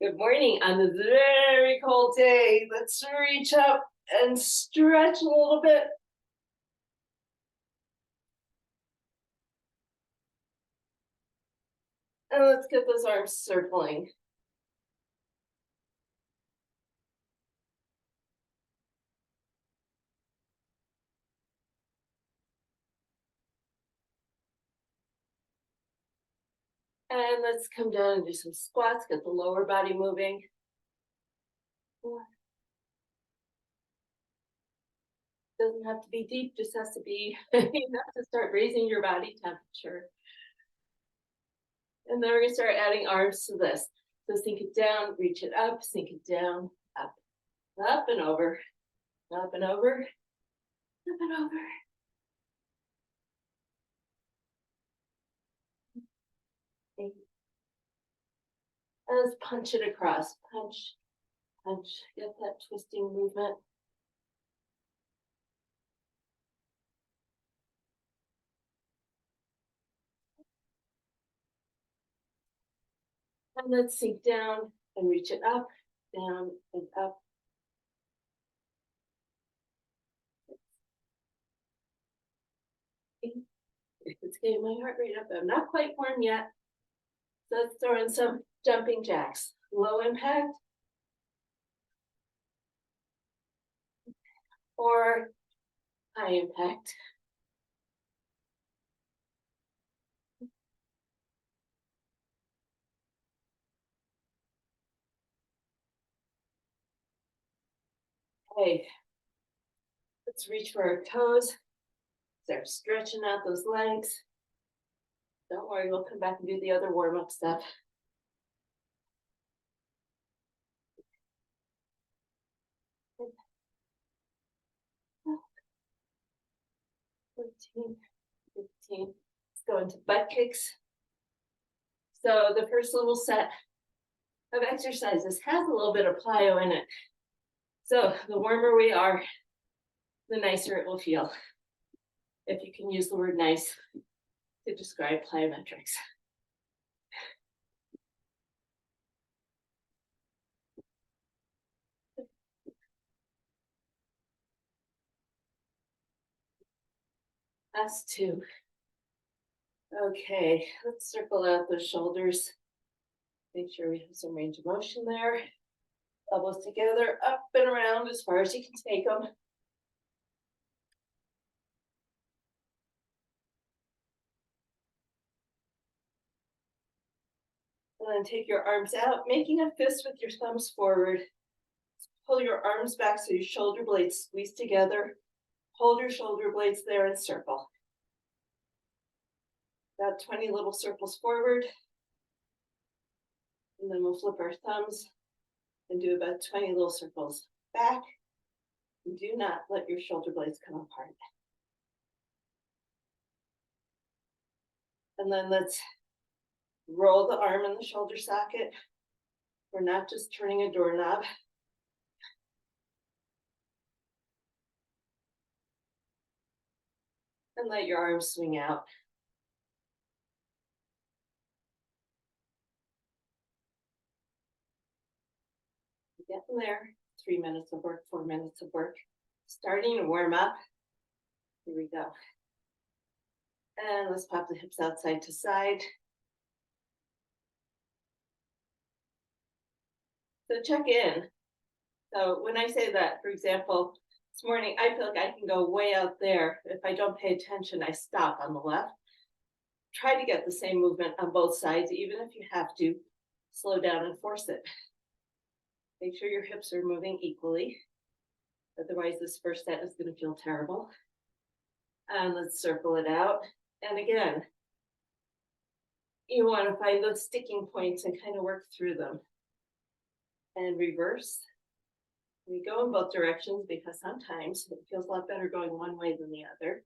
Good morning on this very cold day. Let's reach up and stretch a little bit. And let's get those arms circling. And let's come down and do some squats, get the lower body moving. Doesn't have to be deep, just has to be enough to start raising your body temperature. And then we're gonna start adding arms to this. So sink it down, reach it up, sink it down, up, up and over, up and over, up and over. And let's punch it across, punch, punch, get that twisting movement. And let's sink down and reach it up, down and up. It's getting my heart rate up. I'm not quite warm yet. So let's throw in some jumping jacks. Low impact or high impact. Okay, let's reach for our toes. Start stretching out those legs. Don't worry, we'll come back and do the other warm-up stuff. $14, $15. Let's go into butt kicks. So the first little set of exercises has a little bit of plyo in it. So the warmer we are, the nicer it will feel. If you can use the word nice to describe plyometrics. Last two. Okay, let's circle out those shoulders. Make sure we have some range of motion there. Elbows together, up and around as far as you can take them. And then take your arms out, making a fist with your thumbs forward. Pull your arms back so your shoulder blades squeeze together. Hold your shoulder blades there and circle. About 20 little circles forward. And then we'll flip our thumbs and do about 20 little circles back. And do not let your shoulder blades come apart. And then let's roll the arm in the shoulder socket. We're not just turning a doorknob. And let your arms swing out. Getting there. 3 minutes of work, 4 minutes of work. Starting to warm up. Here we go. And let's pop the hips out side to side. So check in. So when I say that, for example, this morning, I feel like I can go way out there. If I don't pay attention, I stop on the left. Try to get the same movement on both sides, even if you have to slow down and force it. Make sure your hips are moving equally. Otherwise, this first set is going to feel terrible. And let's circle it out. And again, you want to find those sticking points and kind of work through them. And reverse. We go in both directions because sometimes it feels a lot better going one way than the other.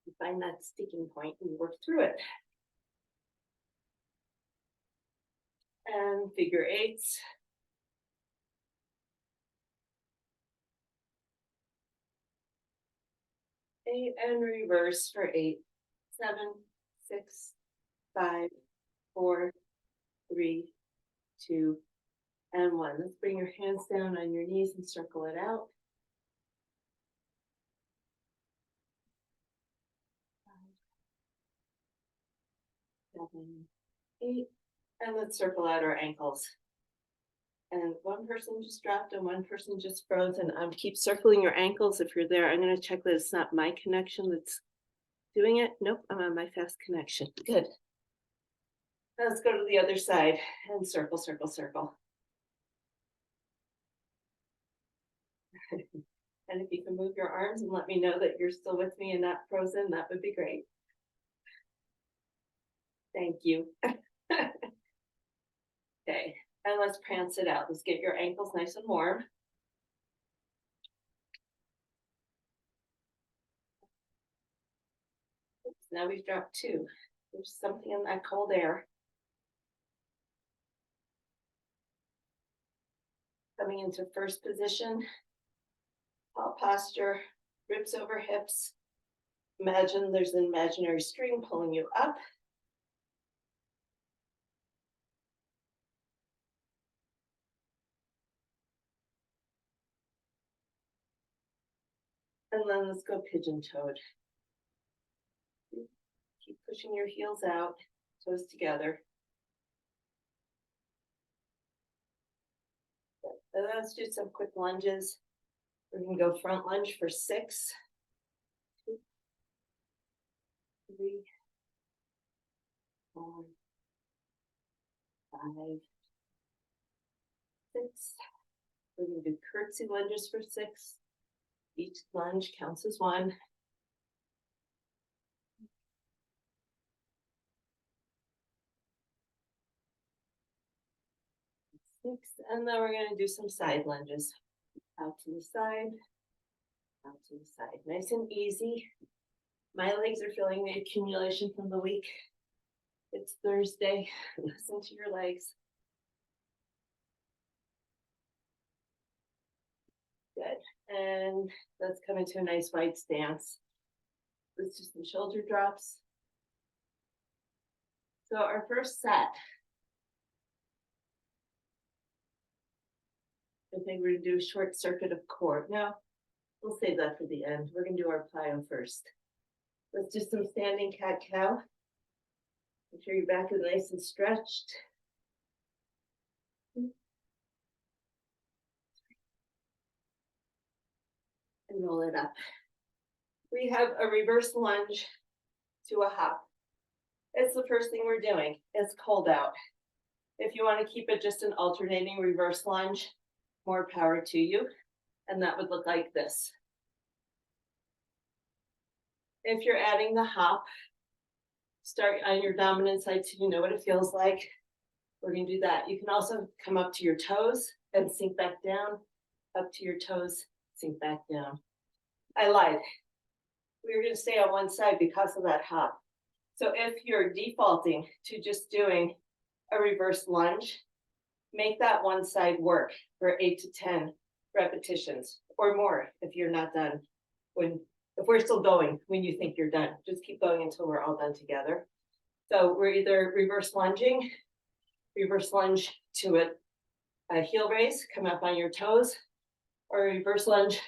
You find that sticking point and you work through it. And figure eights. Eight and reverse for 8, 7, 6, 5, 4, 3, 2, And 1. Let's bring your hands down on your knees and circle it out. 5, 7, 8. And let's circle out our ankles. And one person just dropped and one person just froze. And keep circling your ankles if you're there. I'm going to check that it's not my connection that's doing it. Nope, I'm on my fast connection. Good. Now let's go to the other side and circle, circle, circle. And if you can move your arms and let me know that you're still with me and not frozen, that would be great. Thank you. Okay, and let's prance it out. Let's get your ankles nice and warm. Oops, now we've dropped 2. There's something in that cold air. Coming into first position, tall posture, ribs over hips. Imagine there's an imaginary string pulling you up. And then let's go pigeon-toed. Keep pushing your heels out, toes together. And let's do some quick lunges. We're going to go front lunge for 6, 2, 3, 4, 5, 6. We're going to do curtsy lunges for 6. Each lunge counts as 1. 6, and then we're going to do some side lunges. Out to the side, out to the side. Nice and easy. My legs are feeling the accumulation from the week. It's Thursday. Listen to your legs. Good. And let's come into a nice wide stance. Let's do some shoulder drops. So our first set, I think we're going to do a short circuit of core. No, we'll save that for the end. We're going to do our plyo first. Let's do some standing cat-cow. Make sure your back is nice and stretched. And roll it up. We have a reverse lunge to a hop. It's the first thing we're doing. It's cold out. If you want to keep it just an alternating reverse lunge, more power to you. And that would look like this. If you're adding the hop, start on your dominant side so you know what it feels like. We're going to do that. You can also come up to your toes and sink back down, up to your toes, sink back down. I lied. We were going to stay on one side because of that hop. So if you're defaulting to just doing a reverse lunge, make that one side work for 8 to 10 repetitions or more if you're not done. If we're still going when you think you're done, just keep going until we're all done together. So we're either reverse lunging, reverse lunge to a heel raise, come up on your toes, or reverse lunge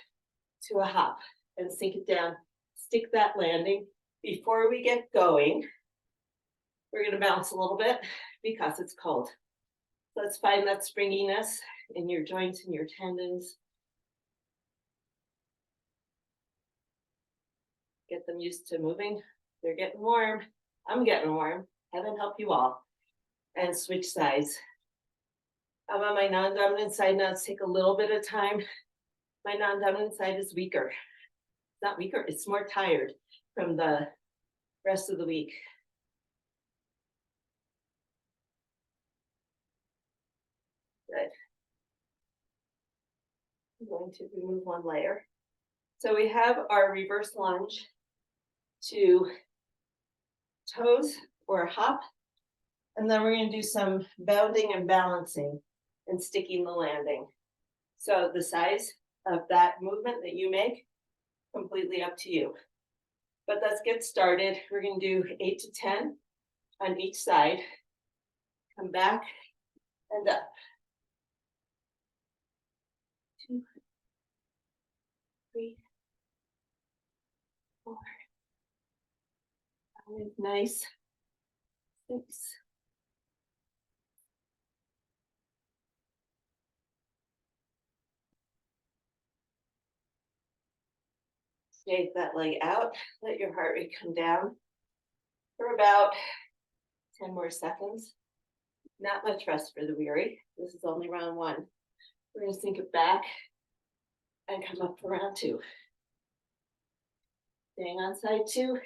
to a hop and sink it down. Stick that landing. Before we get going, we're going to bounce a little bit because it's cold. Let's find that springiness in your joints and your tendons. Get them used to moving. They're getting warm. I'm getting warm. Heaven help you all. And switch sides. I'm on my non-dominant side now. Let's take a little bit of time. My non-dominant side is weaker. It's not weaker, it's more tired from the rest of the week. Good. I'm going to remove one layer. So we have our reverse lunge to toes or a hop. And then we're going to do some bounding and balancing and sticking the landing. So the size of that movement that you make, completely up to you. But let's get started. We're going to do 8 to 10 on each side. Come back and up. 3, 4, 5, nice. 6, shake that leg out, let your heart rate come down for about 10 more seconds. Not much rest for the weary. This is only round 1. We're going to sink it back and come up for round 2. Staying on side 2.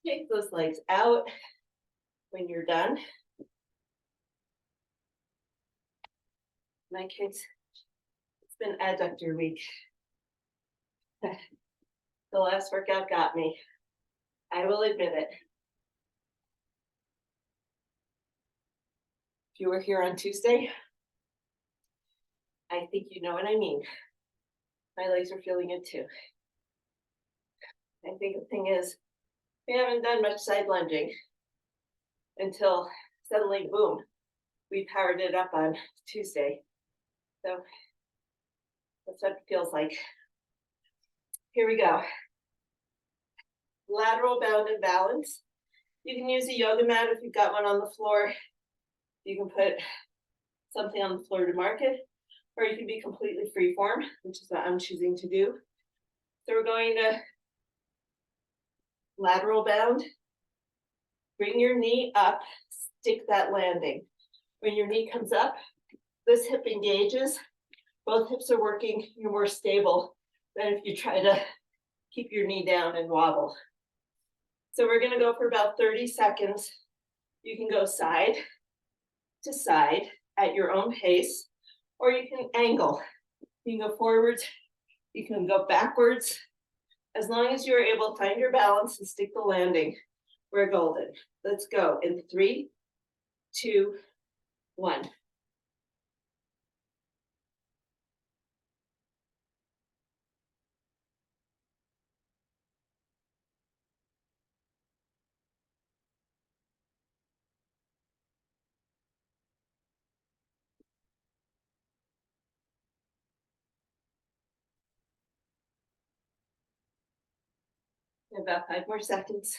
Shake those legs out when you're done. My kids, it's been adductor week. The last workout got me. I will admit it. If you were here on Tuesday, I think you know what I mean. My legs are feeling it too. I think the thing is, we haven't done much side lunging until suddenly, boom, we powered it up on Tuesday. So that's what it feels like. Here we go. Lateral bound and balance. You can use a yoga mat if you've got one on the floor. You can put something on the floor to mark it, or you can be completely free form, which is what I'm choosing to do. So we're going to lateral bound. Bring your knee up, stick that landing. When your knee comes up, this hip engages. Both hips are working. You're more stable than if you try to keep your knee down and wobble. So we're going to go for about 30 seconds. You can go side to side at your own pace, or you can angle. You can go forwards, you can go backwards. As long as you're able to find your balance and stick the landing, we're golden. Let's go in 3, 2, 1. About 5 more seconds.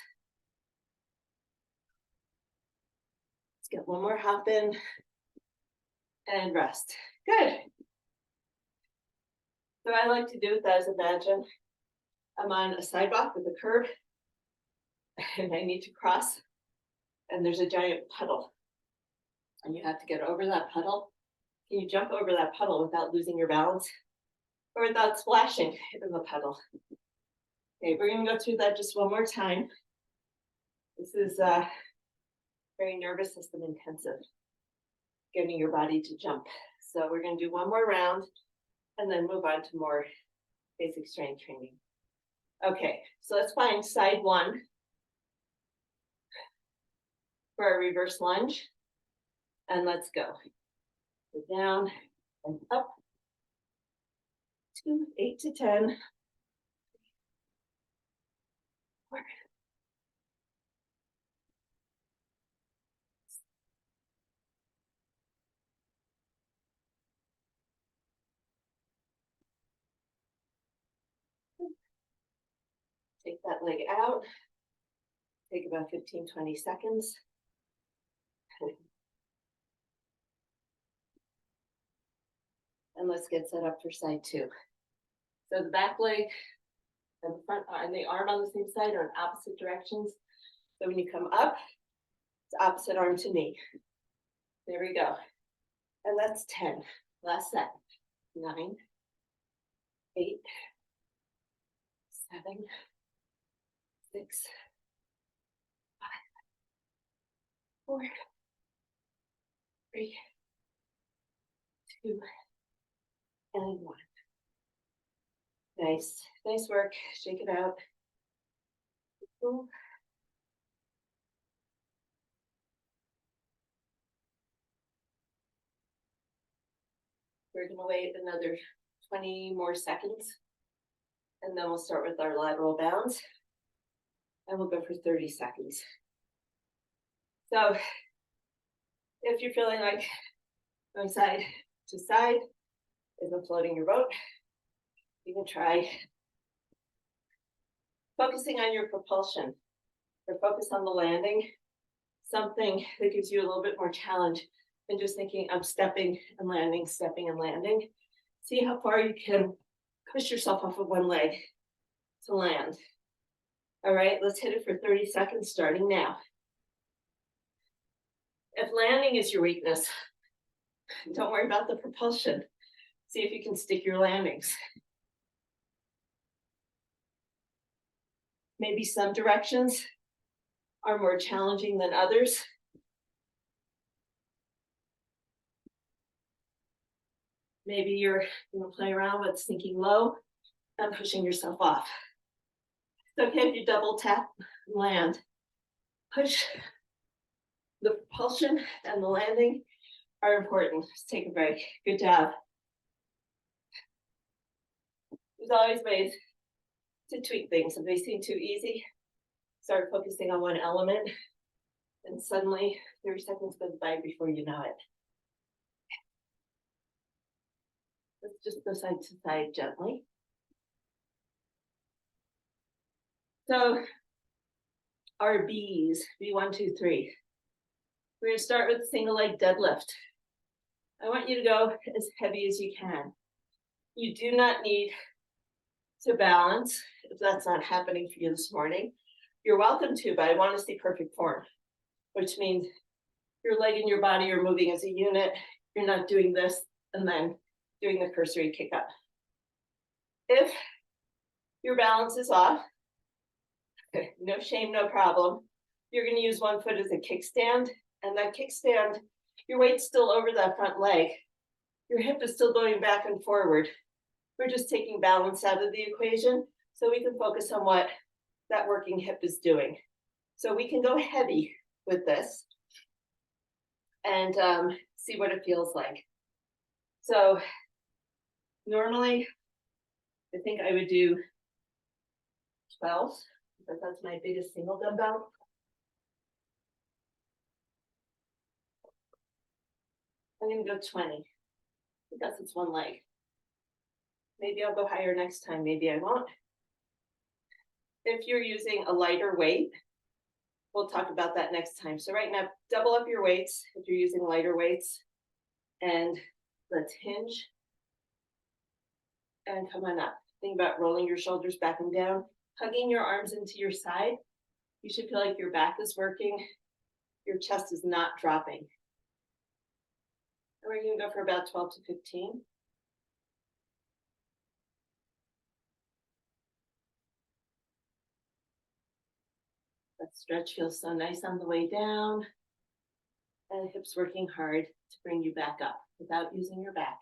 Let's get one more hop in and rest. Good. So I like to do with that is imagine I'm on a sidewalk with a curb and I need to cross, and there's a giant puddle and you have to get over that puddle. Can you jump over that puddle without losing your balance or without splashing in the puddle? Okay, we're going to go through that just one more time. This is very nervous system intensive, getting your body to jump. So we're going to do one more round and then move on to more basic strength training. Okay, so let's find side 1 for our reverse lunge. And let's go. Go down and up. 2, 8 to 10. 4. Take that leg out. Take about 15, 20 seconds. And let's get set up for side 2. So the back leg and the front and the arm on the same side are in opposite directions. So when you come up, it's opposite arm to knee. There we go. And that's 10. Last set. 9, 8, 7, 6, 5, 4, 3, 2, and 1. Nice. Nice work. Shake it out. Ooh. We're gonna wait another 20 more seconds. And then we'll start with our lateral bounds. And we'll go for 30 seconds. So if you're feeling like going side to side, isn't floating your boat, you can try focusing on your propulsion or focus on the landing, something that gives you a little bit more challenge than just thinking I'm stepping and landing, stepping and landing. See how far you can push yourself off of one leg to land. All right, let's hit it for 30 seconds starting now. If landing is your weakness, don't worry about the propulsion. See if you can stick your landings. Maybe some directions are more challenging than others. Maybe you're going to play around with sinking low and pushing yourself off. It's okay if you double tap and land. Push. The propulsion and the landing are important. Let's take a break. Good job. There's always ways to tweak things. If they seem too easy, start focusing on one element, and suddenly 30 seconds goes by before you know it. Let's just go side to side gently. So our Bs, B1, 2, 3. We're going to start with single leg deadlift. I want you to go as heavy as you can. You do not need to balance if that's not happening for you this morning. You're welcome to, but I want to see perfect form, which means your leg and your body are moving as a unit. You're not doing this and then doing the cursory kick up. If your balance is off, no shame, no problem. You're going to use one foot as a kickstand, and that kickstand, your weight's still over that front leg. Your hip is still going back and forward. We're just taking balance out of the equation so we can focus on what that working hip is doing. So we can go heavy with this and see what it feels like. So normally, I think I would do 12, because that's my biggest single dumbbell. I'm gonna go 20, because it's one leg. Maybe I'll go higher next time, maybe I won't. If you're using a lighter weight, we'll talk about that next time. So right now, double up your weights if you're using lighter weights. And let's hinge. And come on up. Think about rolling your shoulders back and down, hugging your arms into your side. You should feel like your back is working. Your chest is not dropping. And we're going to go for about 12 to 15. That stretch feels so nice on the way down. And hips working hard to bring you back up without using your back.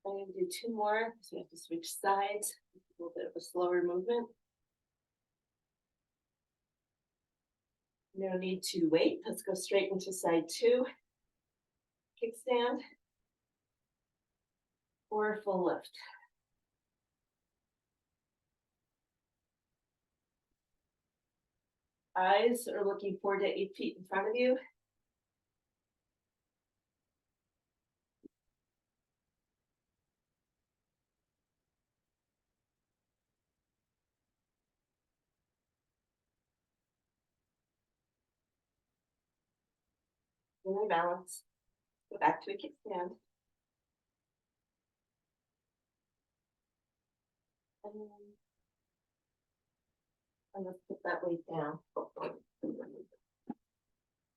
I'm going to do 2 more, so we have to switch sides. A little bit of a slower movement. No need to wait. Let's go straight into side 2. Kickstand or full lift. Eyes are looking 4 to 8 feet in front of you. And balance. Go back to a kickstand. And let's put that weight down.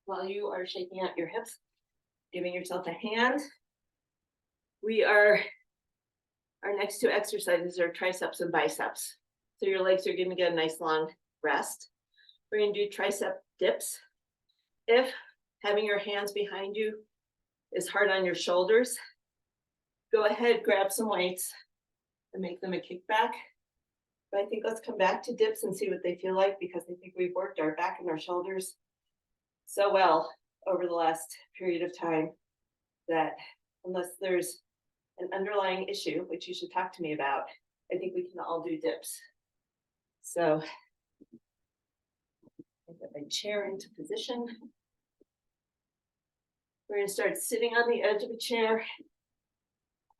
While you are shaking out your hips, giving yourself a hand. Our next 2 exercises are triceps and biceps. So your legs are gonna get a nice long rest. We're gonna do tricep dips. If having your hands behind you is hard on your shoulders, go ahead, grab some weights and make them a kickback. But I think let's come back to dips and see what they feel like, because I think we've worked our back and our shoulders so well over the last period of time that unless there's an underlying issue, which you should talk to me about, I think we can all do dips. So I get my chair into position. We're going to start sitting on the edge of a chair,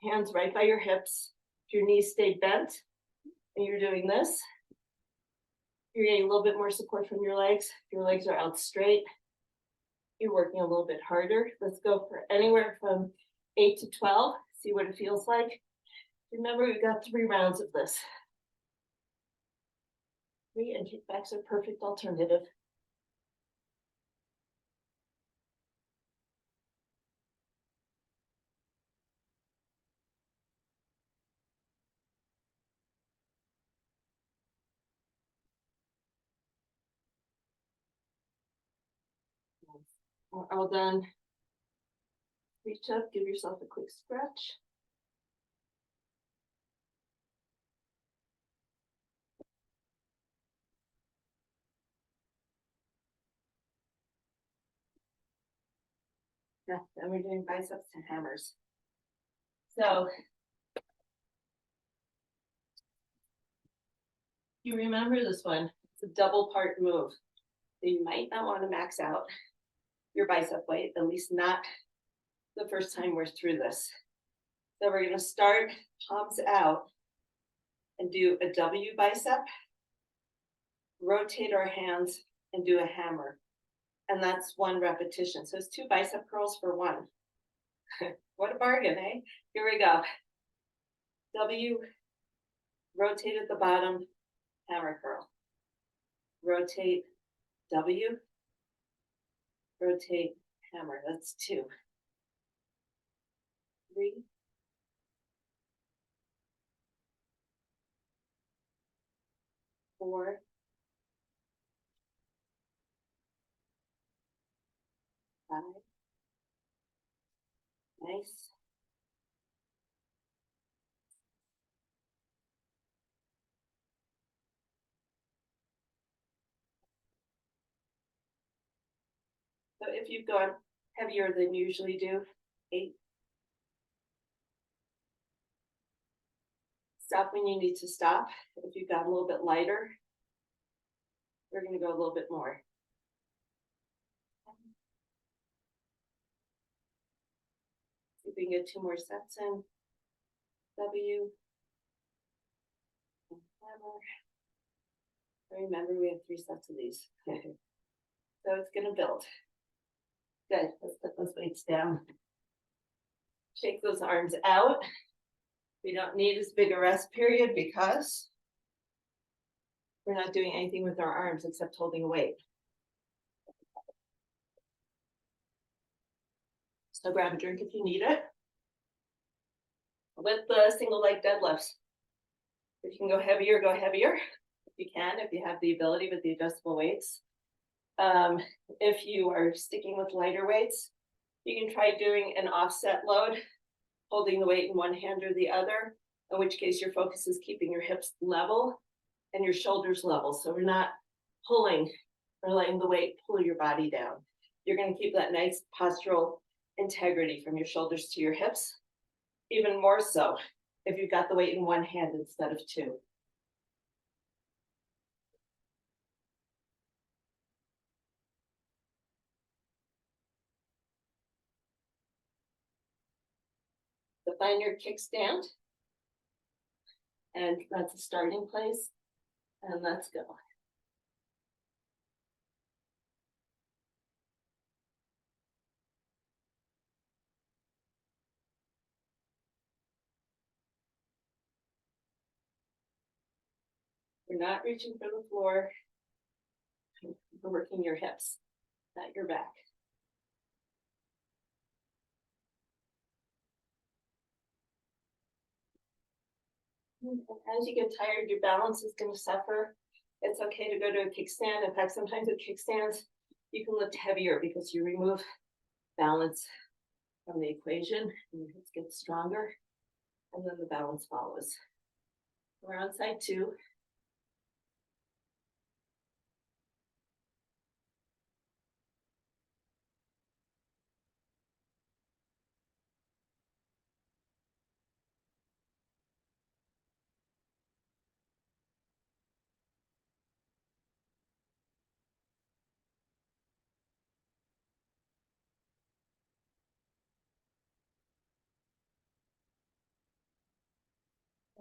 hands right by your hips. If your knees stay bent and you're doing this, you're getting a little bit more support from your legs. If your legs are out straight, you're working a little bit harder. Let's go for anywhere from 8 to 12. See what it feels like. Remember, we've got 3 rounds of this. 3 and kickbacks are a perfect alternative. We're all done. Reach up, give yourself a quick stretch. Yeah, then we're doing biceps to hammers. So you remember this one, it's a double part move. So you might not want to max out your bicep weight, at least not the first time we're through this. So we're going to start palms out and do a W bicep, rotate our hands and do a hammer. And that's 1 repetition. So it's 2 bicep curls for 1. What a bargain, eh? Here we go. W, rotate at the bottom, hammer curl. Rotate, W, rotate, hammer. That's 2. 3. 4. 5. Nice. 6. So if you've gone heavier than you usually do, 8. Stop when you need to stop. If you've got a little bit lighter, we're going to go a little bit more. See if we can get 2 more sets in. W. And hammer. Remember, we have 3 sets of these. So it's going to build. Good. Let's put those weights down. Shake those arms out. We don't need as big a rest period because we're not doing anything with our arms except holding a weight. So grab a drink if you need it. With the single leg deadlifts, if you can go heavier, go heavier. If you can, if you have the ability with the adjustable weights. If you are sticking with lighter weights, you can try doing an offset load, holding the weight in one hand or the other, in which case your focus is keeping your hips level and your shoulders level. So we're not pulling or letting the weight pull your body down. You're going to keep that nice postural integrity from your shoulders to your hips, even more so if you've got the weight in one hand instead of 2. So find your kickstand, and that's a starting place, and let's go. You're not reaching for the floor. You're working your hips, not your back. And as you get tired, your balance is going to suffer. It's okay to go to a kickstand. In fact, sometimes with kickstands, you can lift heavier because you remove balance from the equation and your hips get stronger, and then the balance follows. We're on side 2.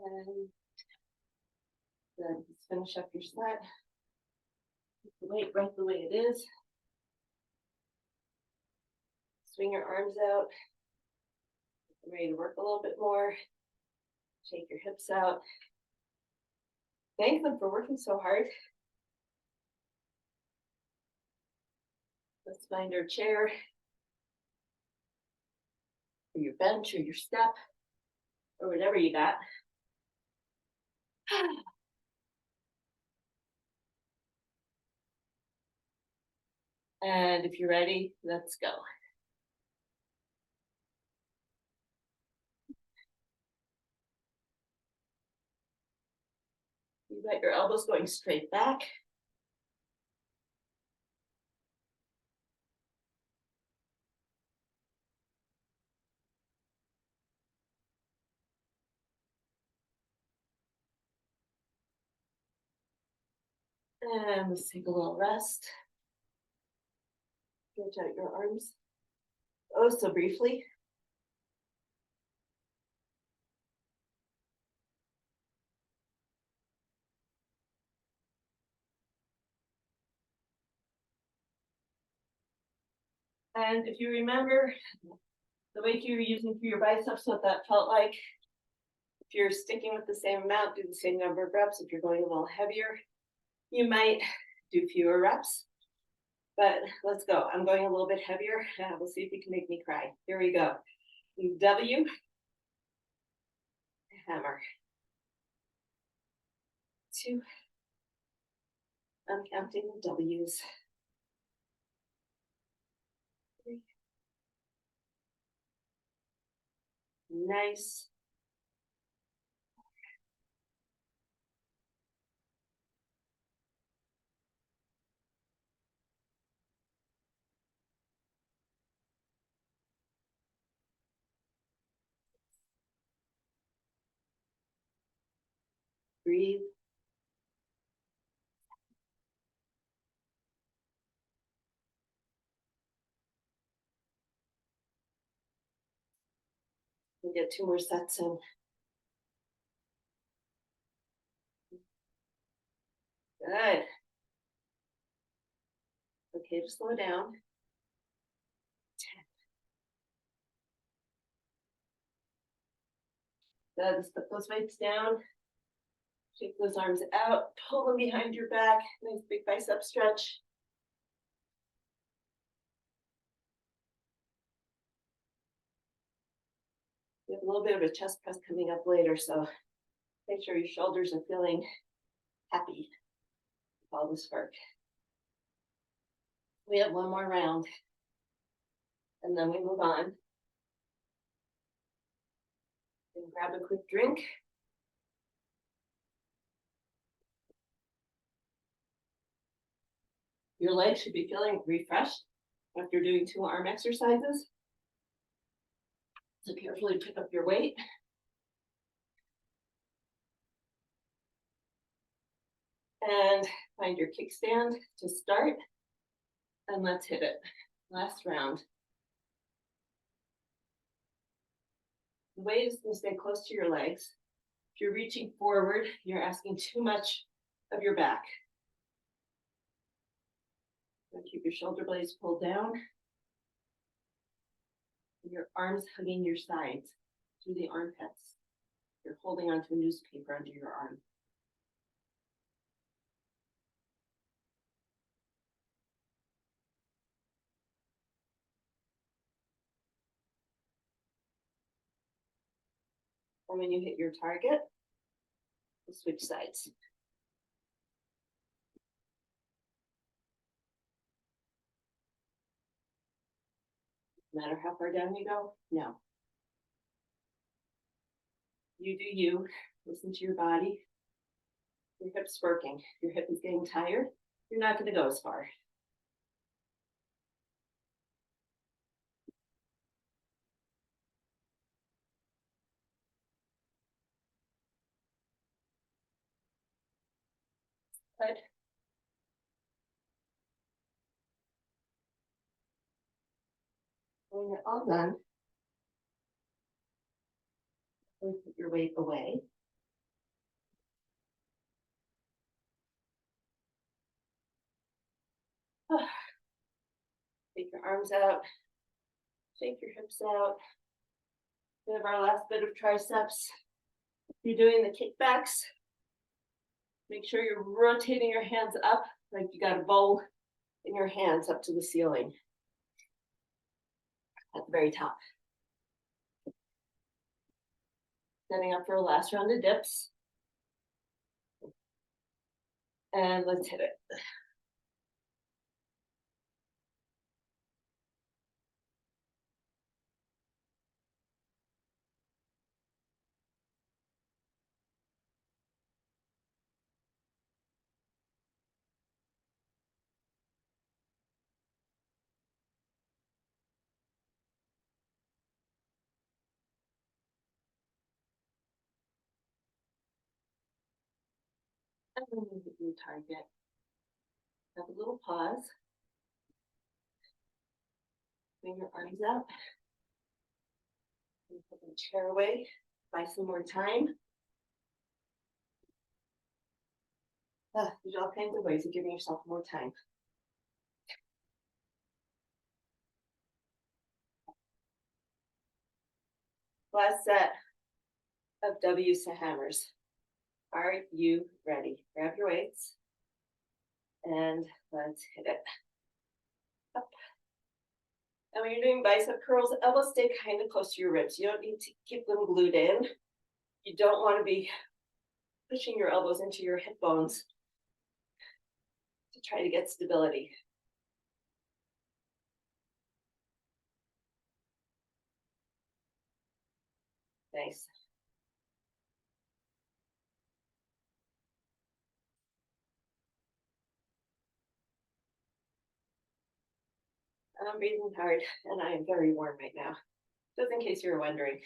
And then just finish up your set. Keep the weight right the way it is. Swing your arms out. Get ready to work a little bit more. Shake your hips out. Thank them for working so hard. Let's find our chair, or your bench, or your step, or whatever you got. And if you're ready, let's go. You got your elbows going straight back. And let's take a little rest. Stretch out your arms. Oh, so briefly. And if you remember the weight you were using for your biceps, what that felt like, if you're sticking with the same amount, do the same number of reps. If you're going a little heavier, you might do fewer reps. But let's go. I'm going a little bit heavier. We'll see if you can make me cry. Here we go. W, hammer. 2. I'm counting the W's. 3. Nice. 3. We'll get 2 more sets in. Good. Okay to slow down. 10. Good. Put those weights down. Shake those arms out. Pull them behind your back. Nice big bicep stretch. We have a little bit of a chest press coming up later, so make sure your shoulders are feeling happy with all this work. We have 1 more round, and then we move on. And grab a quick drink. Your legs should be feeling refreshed after doing 2 arm exercises. So carefully pick up your weight. And find your kickstand to start. And let's hit it. Last round. The weight is going to stay close to your legs. If you're reaching forward, you're asking too much of your back. So keep your shoulder blades pulled down. And your arms hugging your sides through the armpits. You're holding onto a newspaper under your arm. And when you hit your target, we'll switch sides. No matter how far down you go, no. You do you. Listen to your body. Your hip's working. Your hip is getting tired. You're not going to go as far. Good. When you're all done, please put your weight away. Take your arms out. Shake your hips out. We have our last bit of triceps. You're doing the kickbacks. Make sure you're rotating your hands up like you got a bowl in your hands up to the ceiling at the very top. Setting up for a last round of dips. And let's hit it. And then we hit your target. Have a little pause. Bring your arms out. And put the chair away. Buy some more time. There's all kinds of ways of giving yourself more time. Last set of W's to hammers. Are you ready? Grab your weights and let's hit it. Up. And when you're doing bicep curls, elbows stay kind of close to your ribs. You don't need to keep them glued in. You don't want to be pushing your elbows into your hip bones to try to get stability. Nice. I'm breathing hard and I am very warm right now. Just in case you were wondering.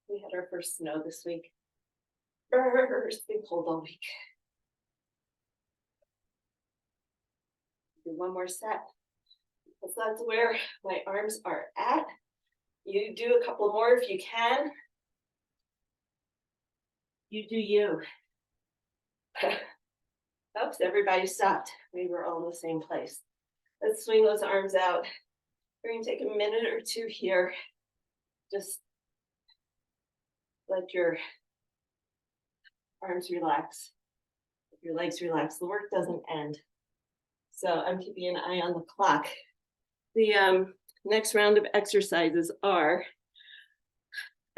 We had our first snow this week. It's been cold all week. Do one more set. Because that's where my arms are at. You do a couple more if you can. You do you. Oops, everybody stopped. We were all in the same place. Let's swing those arms out. We're going to take a minute or two here. Just let your arms relax. Your legs relax. The work doesn't end. So I'm keeping an eye on the clock. The next round of exercises are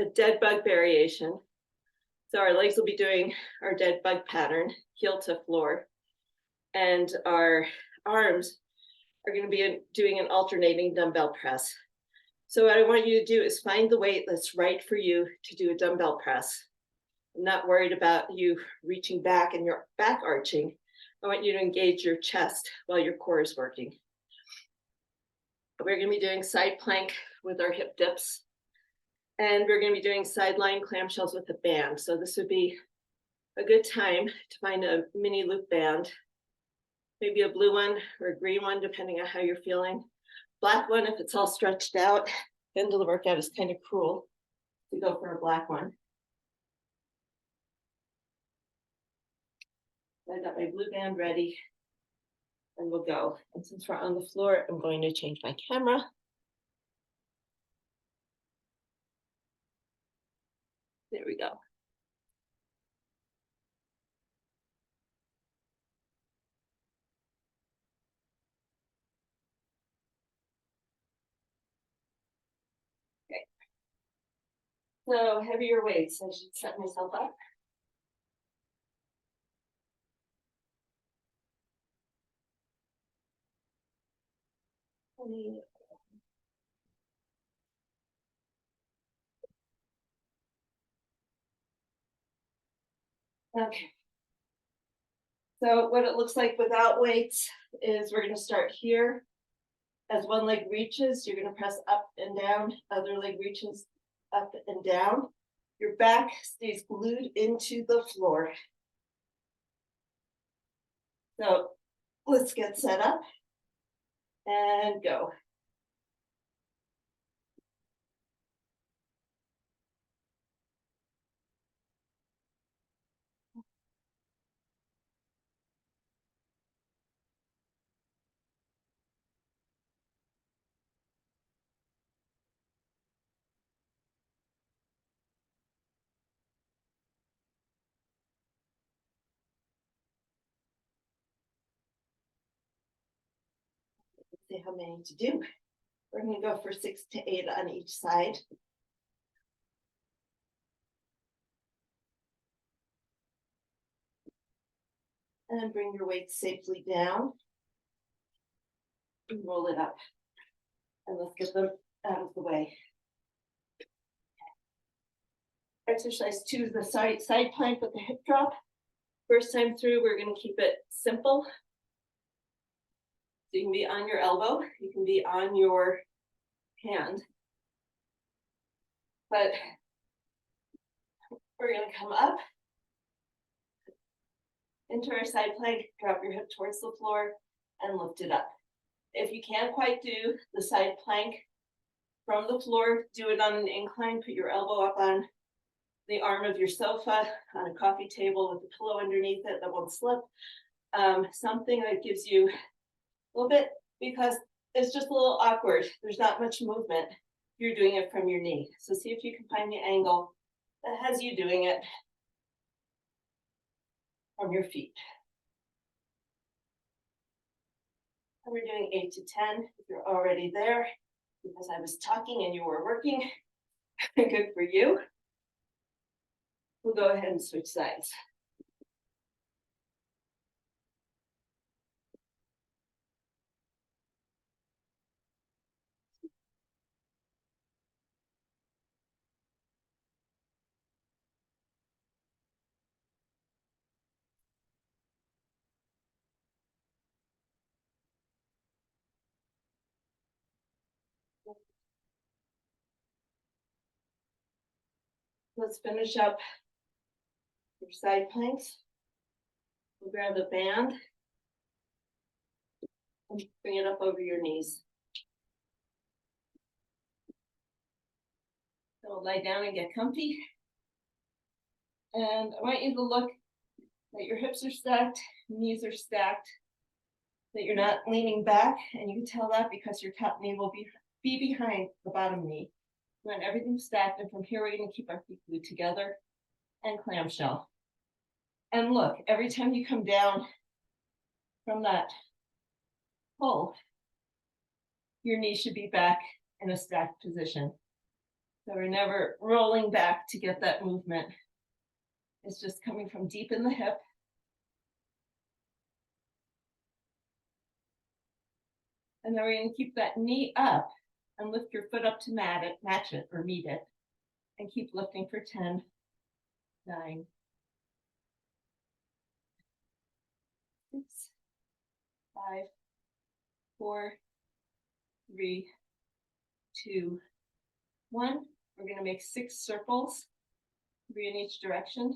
a dead bug variation. So our legs will be doing our dead bug pattern, heel to floor. And our arms are going to be doing an alternating dumbbell press. So what I want you to do is find the weight that's right for you to do a dumbbell press. I'm not worried about you reaching back and your back arching. I want you to engage your chest while your core is working. We're going to be doing side plank with our hip dips. And we're going to be doing sideline clamshells with a band. So this would be a good time to find a mini loop band. Maybe a blue one or a green one, depending on how you're feeling. Black one, if it's all stretched out. The end of the workout is kind of cruel to go for a black one. I got my blue band ready and we'll go. And since we're on the floor, I'm going to change my camera. There we go. Okay. So heavier weights, I should set myself up. Okay. So what it looks like without weights is we're gonna start here. As one leg reaches, you're gonna press up and down, other leg reaches up and down. Your back stays glued into the floor. So let's get set up and go. Let's see how many to do. We're gonna go for 6 to 8 on each side. And bring your weight safely down. And roll it up. And let's get them out of the way. Exercise 2 is the side plank with the hip drop. First time through, we're going to keep it simple. So you can be on your elbow, you can be on your hand. But we're going to come up into our side plank, drop your hip towards the floor, and lift it up. If you can't quite do the side plank from the floor, do it on an incline, put your elbow up on the arm of your sofa, on a coffee table with a pillow underneath it that won't slip. Something that gives you a little bit, because it's just a little awkward. There's not much movement. You're doing it from your knee. So see if you can find the angle that has you doing it from your feet. And we're doing 8 to 10 if you're already there, because I was talking and you were working. Good for you. We'll go ahead and switch sides. Let's finish up your side planks. We'll grab a band and bring it up over your knees. So lie down and get comfy. And I want you to look that your hips are stacked, knees are stacked, that you're not leaning back, and you can tell that because your top knee will be behind the bottom knee. We want everything stacked, and from here we're going to keep our feet glued together and clamshell. And look, every time you come down from that pull, your knee should be back in a stacked position. So we're never rolling back to get that movement. It's just coming from deep in the hip. And then we're going to keep that knee up and lift your foot up to match it or meet it. And keep lifting for 10, 9, 6, 5, 4, 3, 2, 1. We're going to make 6 circles, 3 in each direction.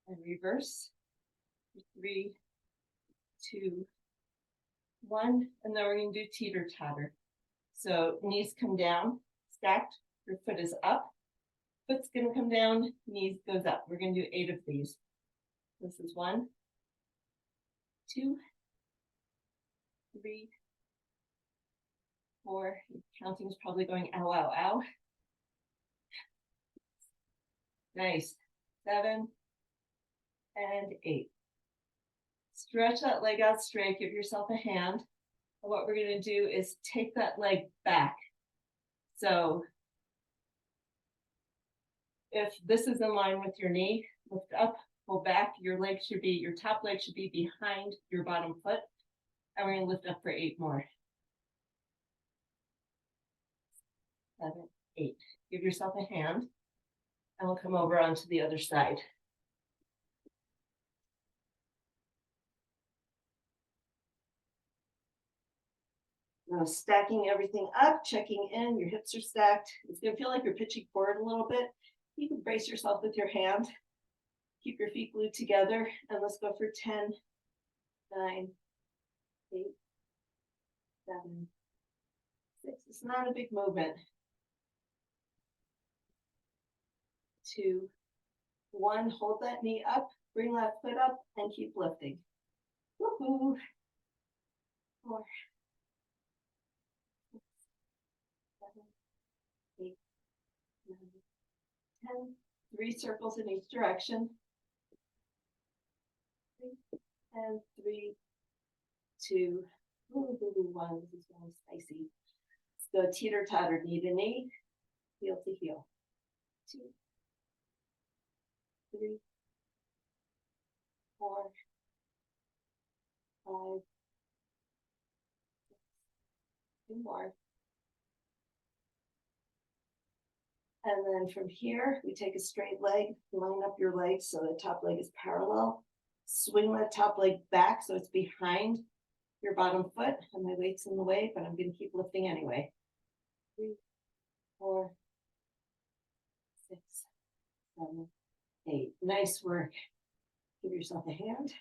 And reverse. 3, 2, 1. And then we're going to do teeter-totter. So knees come down, stacked, your foot is up. Foot's going to come down, knees goes up. We're going to do 8 of these. This is 1, 2, 3, 4. Counting is probably going ow, ow, ow. Nice. 7 and 8. Stretch that leg out straight. Give yourself a hand. And what we're going to do is take that leg back. So if this is in line with your knee, lift up, pull back. Your top leg should be behind your bottom foot. And we're going to lift up for 8 more. 7, 8. Give yourself a hand. And we'll come over onto the other side. Now stacking everything up, checking in, your hips are stacked. It's gonna feel like you're pitching forward a little bit. You can brace yourself with your hand. Keep your feet glued together, and let's go for 10, 9, 8, 7, 6. It's not a big movement. 2, 1. Hold that knee up, bring that foot up, and keep lifting. Woohoo! 4, 6, 7, 8, 9, 10. 3 circles in each direction. 3, and 3, 2, 1. This is really spicy. Let's go teeter totter, knee to knee, heel to heel. 2, 3, 4, 5, 6, 2 more. And then from here, we take a straight leg, line up your legs so the top leg is parallel. Swing that top leg back so it's behind your bottom foot, and my weight's in the way, but I'm going to keep lifting anyway. 3, 4, 6, 7, 8. Nice work. Give yourself a hand.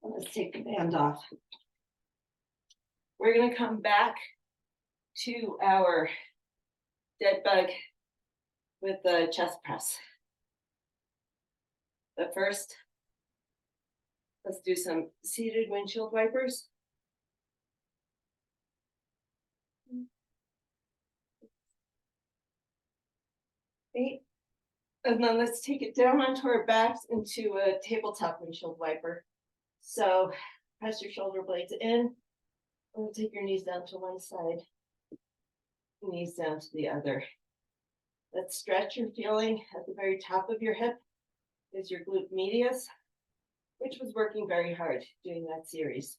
And let's take the band off. We're going to come back to our dead bug with the chest press. But first, let's do some seated windshield wipers. 8. And then let's take it down onto our backs into a tabletop windshield wiper. So press your shoulder blades in, and take your knees down to one side, knees down to the other. That stretch you're feeling at the very top of your hip is your glute medius, which was working very hard doing that series.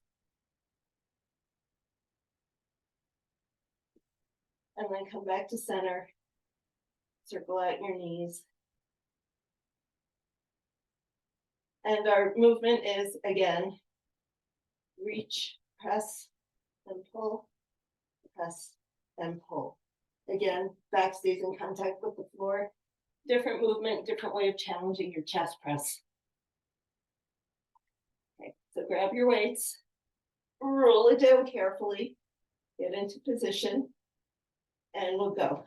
And then come back to center, circle out your knees. And our movement is, again, reach, press, and pull, press, and pull. Again, back stays in contact with the floor. Different movement, different way of challenging your chest press. Okay, so grab your weights, roll it down carefully, get into position, and we'll go.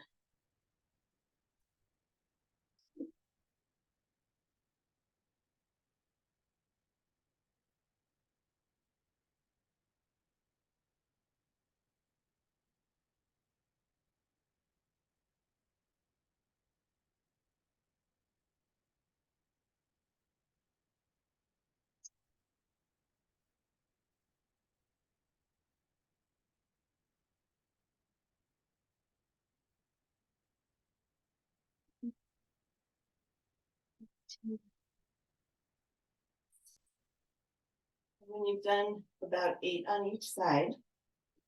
When you've done about 8 on each side,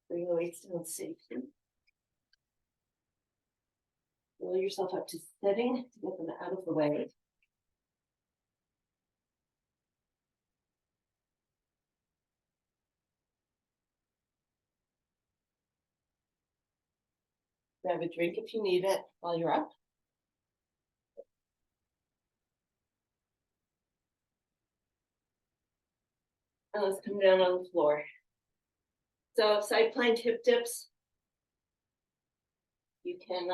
bring the weights down safely. Roll yourself up to sitting to get them out of the way. Grab a drink if you need it while you're up. And let's come down on the floor. So side plank hip dips. You can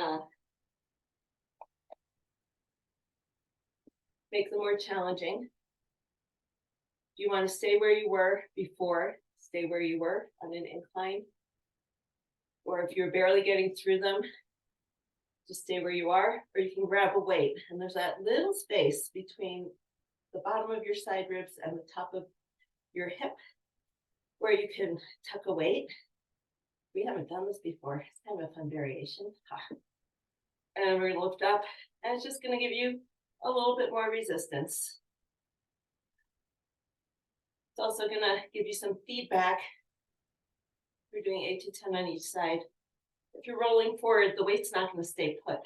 make them more challenging. Do you want to stay where you were before? Stay where you were on an incline. Or if you're barely getting through them, just stay where you are. Or you can grab a weight. And there's that little space between the bottom of your side ribs and the top of your hip where you can tuck a weight. We haven't done this before. It's kind of a fun variation. And we're going to lift up, and it's just going to give you a little bit more resistance. It's also going to give you some feedback. We're doing 8 to 10 on each side. If you're rolling forward, the weight's not going to stay put.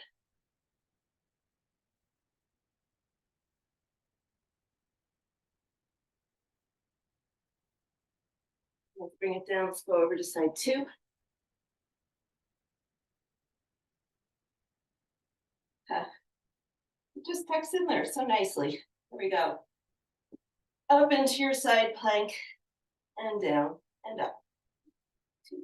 Let's bring it down. Let's go over to side two. It just tucks in there so nicely. Here we go. Up into your side plank and down and up. Two.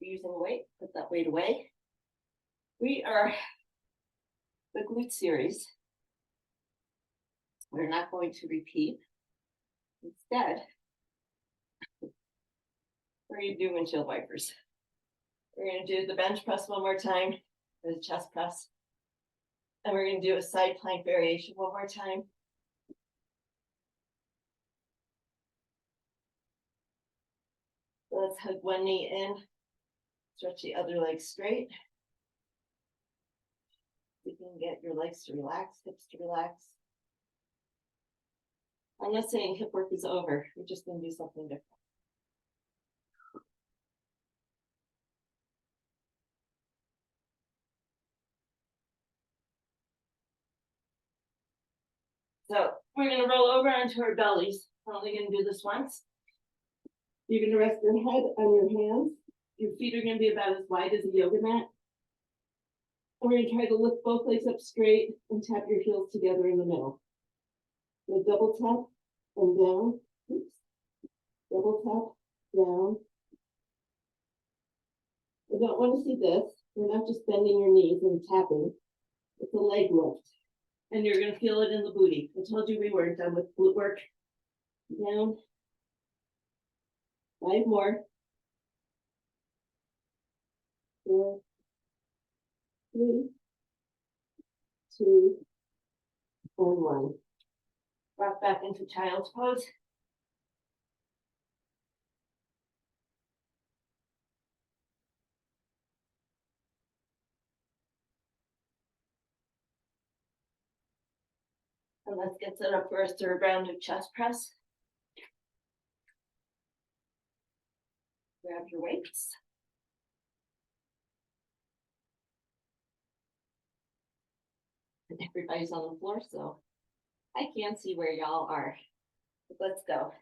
Using weight, put that weight away. We are the glute series. We're not going to repeat. Instead, we're going to do windshield wipers. We're going to do the bench press one more time, the chest press. And we're going to do a side plank variation one more time. So let's hug one knee in, stretch the other leg straight. You can get your legs to relax, hips to relax. I'm not saying hip work is over. We're just going to do something different. So we're going to roll over onto our bellies. We're only going to do this once. You're going to rest your head on your hands. Your feet are going to be about as wide as a yoga mat. And we're going to try to lift both legs up straight and tap your heels together in the middle. So double tap and down. Oops. Double tap, down. I don't want to see this. You're not just bending your knees and tapping. It's a leg lift. And you're going to feel it in the booty. I told you we weren't done with glute work. Down. 5 more. 4, 3, 2, and 1. Rock back into child's pose. And let's get set up for our third round of chest press. Grab your weights. And everybody's on the floor, so I can't see where y'all are. But let's go.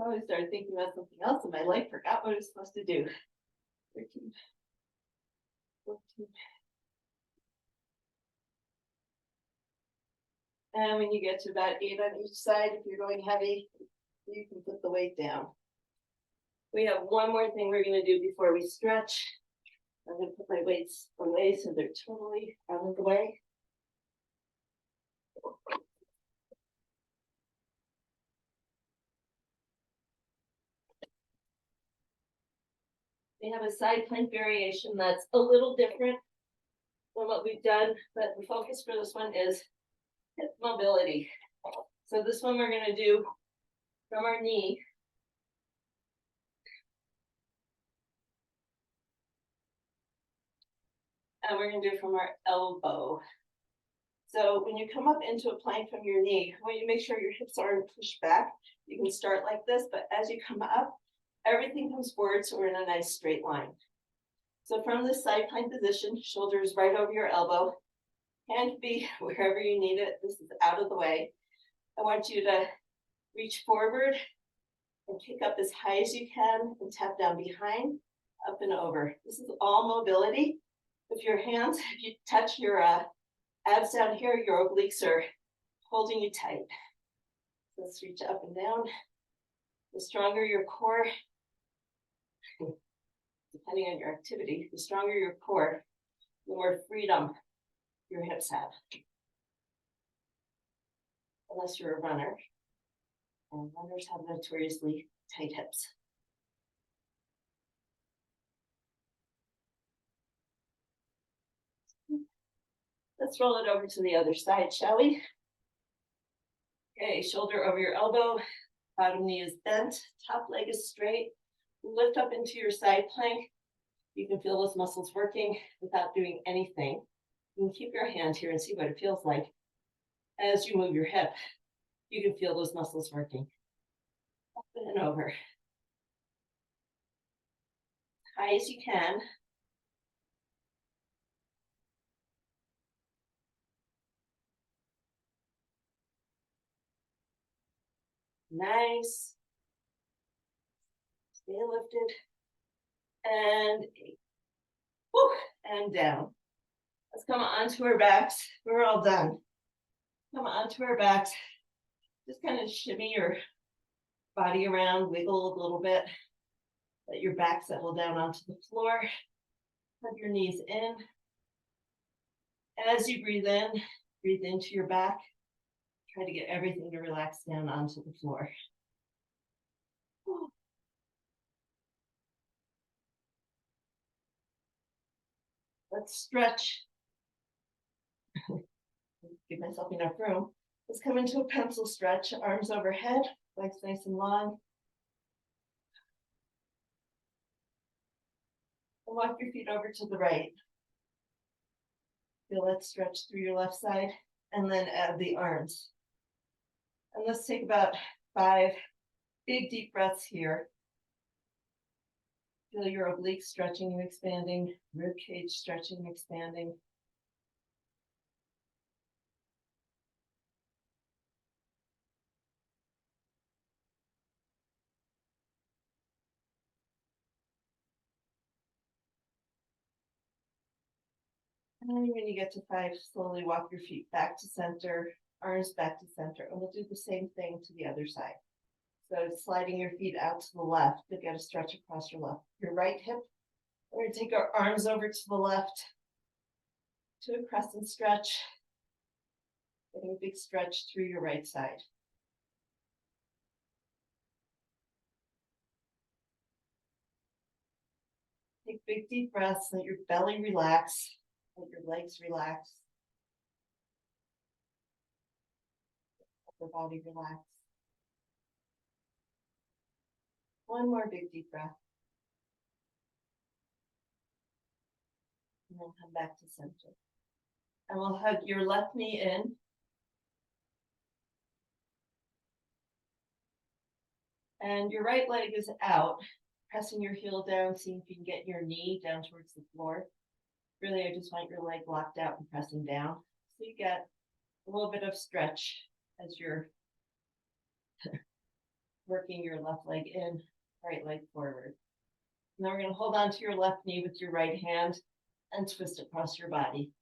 I always started thinking about something else and my leg forgot what it was supposed to do. 13, 14. And when you get to about 8 on each side, if you're going heavy, you can put the weight down. We have one more thing we're going to do before we stretch. I'm going to put my weights away so they're totally out of the way. We have a side plank variation that's a little different than what we've done, but the focus for this one is hip mobility. So this one we're going to do from our knee. And we're going to do from our elbow. So when you come up into a plank from your knee, I want you to make sure your hips aren't pushed back. You can start like this, but as you come up, everything comes forward so we're in a nice straight line. So from this side plank position, shoulders right over your elbow, hand be wherever you need it. This is out of the way. I want you to reach forward and kick up as high as you can and tap down behind, up and over. This is all mobility. If your hands, if you touch your abs down here, your obliques are holding you tight. So let's reach up and down. The stronger your core, depending on your activity, the stronger your core, the more freedom your hips have. Unless you're a runner, and runners have notoriously tight hips. The Let's roll it over to the other side, shall we? Okay, shoulder over your elbow, bottom knee is bent, top leg is straight. Lift up into your side plank. You can feel those muscles working without doing anything. You can keep your hand here and see what it feels like. As you move your hip, you can feel those muscles working. Up and over. High as you can. Nice. Stay lifted. And whew, and down. Let's come onto our backs. We're all done. Come onto our backs. Just kind of shimmy your body around, wiggle a little bit. Let your back settle down onto the floor. Hug your knees in. As you breathe into your back. Try to get everything to relax down onto the floor. Let's stretch. Give myself enough room. Let's come into a pencil stretch, arms overhead, legs nice and long. And walk your feet over to the right. Feel that stretch through your left side, and then add the arms. And let's take about 5 big deep breaths here. Feel your obliques stretching and expanding, rib cage stretching and expanding. And then when you get to 5, slowly walk your feet back to center, arms back to center, and we'll do the same thing to the other side. So sliding your feet out to the left to get a stretch across your right hip. We're going to take our arms over to the left to a crescent stretch, getting a big stretch through your right side. Take big deep breaths, let your belly relax, let your legs relax, let the body relax. One more big deep breath. And then come back to center. And we'll hug your left knee in. And your right leg is out, pressing your heel down, seeing if you can get your knee down towards the floor. Really, I just want your leg locked out and pressing down. So you get a little bit of stretch as you're working your left leg in, right leg forward. And then we're going to hold on to your left knee with your right hand and twist across your body.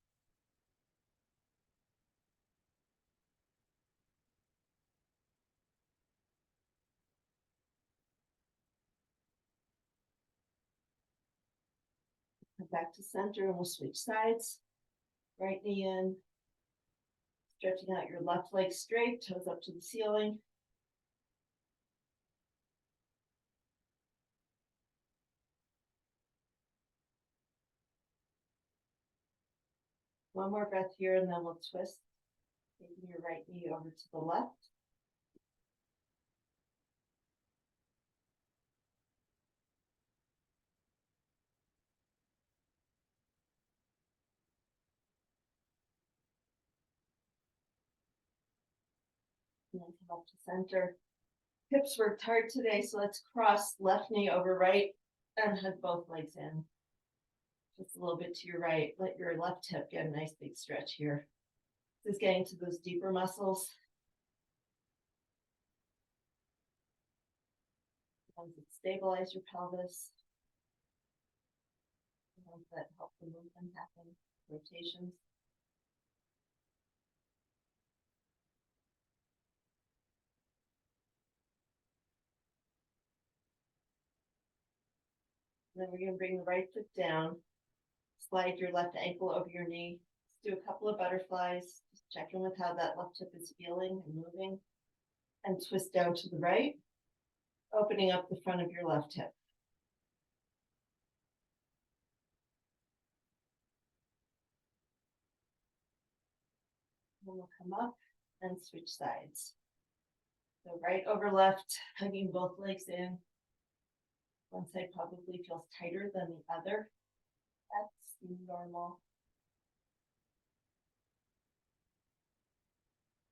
Come back to center and we'll switch sides. Right knee in, stretching out your left leg straight, toes up to the ceiling. One more breath here and then we'll twist, taking your right knee over to the left. And then come up to center. Hips worked hard today, so let's cross left knee over right and hug both legs in. Just a little bit to your right. Let your left hip get a nice big stretch here. This is getting to those deeper muscles. Ones that stabilize your pelvis. Ones that help the movement happen. Rotations. And then we're going to bring the right foot down. Slide your left ankle over your knee. Let's do a couple of butterflies. Just check in with how that left hip is feeling and moving. And twist down to the right, opening up the front of your left hip. And we'll come up and switch sides. So right over left, hugging both legs in. One side probably feels tighter than the other. That's normal.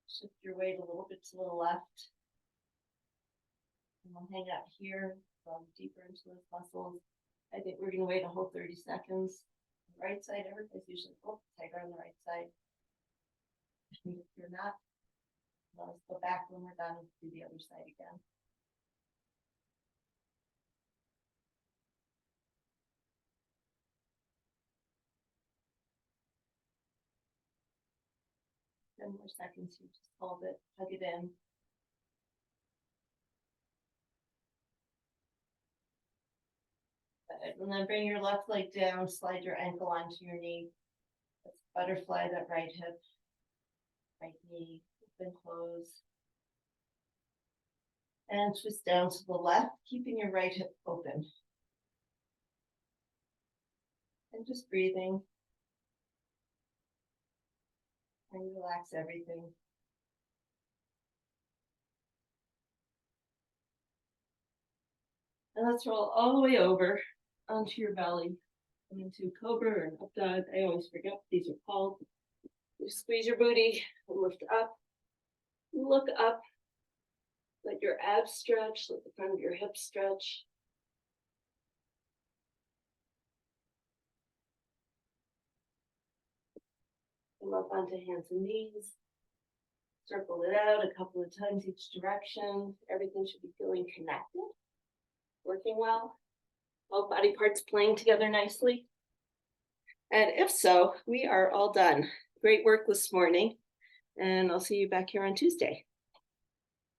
Shift your weight a little bit to the left. And we'll hang out here, go deeper into those muscles. I think we're going to wait a whole 30 seconds. The right side, everybody's usually tighter on the right side. If you're not, let's go back when we're done and do the other side again. Ten more seconds, you just hold it, hug it in. Good. And then bring your left leg down, slide your ankle onto your knee. Let's butterfly that right hip, right knee, open, close. And twist down to the left, keeping your right hip open. And just breathing. And relax everything. And let's roll all the way over onto your belly. Into cobra or an up dog. I always forget what these are called. You squeeze your booty and lift up. Look up. Let your abs stretch. Let the front of your hips stretch. Come up onto hands and knees. Circle it out a couple of times each direction. Everything should be feeling connected. Working well. All body parts playing together nicely. And if so, we are all done. Great work this morning. And I'll see you back here on Tuesday.